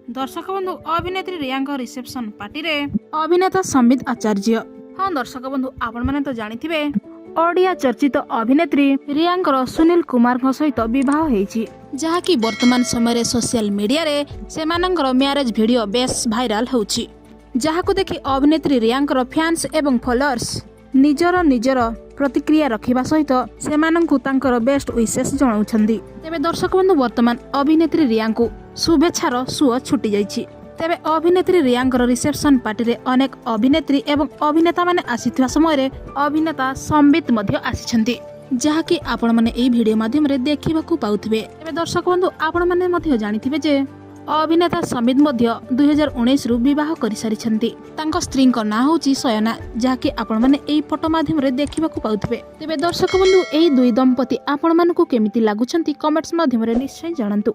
दर्शक बंधु अभिनेत्री रिया रिसेप्शन पार्टी रे अभिनेता संबित आचार्य। हाँ दर्शक बंधु आपण मैंने तो जानिथिबे ओडिया चर्चित अभिनेत्री रिया सुनील कुमार सहित विवाह होईछि, जहाँकि वर्तमान समय सोशल मीडिया रे सेमानंकर मैरिज वीडियो बेस भाइराल होउछि, जहाकु देखि अभिनेत्री रिया फैंस एवं फॉलोअर्स निजर प्रतिक्रिया रखिबा सहित सेमानंकु तांकर बेस्ट विशेष जणाउछन्दी। तेबे दर्शक बंधु वर्तमान अभिनेत्री रिया शुभेच्छार सुओ छुटी जाइछि। तेबे अभिनेत्री रिया रिसेप्शन पार्टी रे अनेक अभिनेत्री एवं अभिनेता माने आसीथिबा समय अभिनेता संबित मध्य आसीछन्ती, जहाँकि आपण माने एई वीडियो माध्यम रे देखिबाकू पाउथिबे। तेबे दर्शक बंधु आपण माने मध्य जानिथिबे जे अभिनेता संबित मध्य 2019 रु विवाह करि सारिछन्ती। तांको स्त्री ना होची सयना, जहाँकि आपण माने एई फोटो माध्यम रे देखिबाकू पाउथिबे। तेबे दर्शक बंधु एई दुई दंपति आपण मानकू केमिति लागुछन्ती कमेंट्स माध्यम रे निश्चय जणांतु।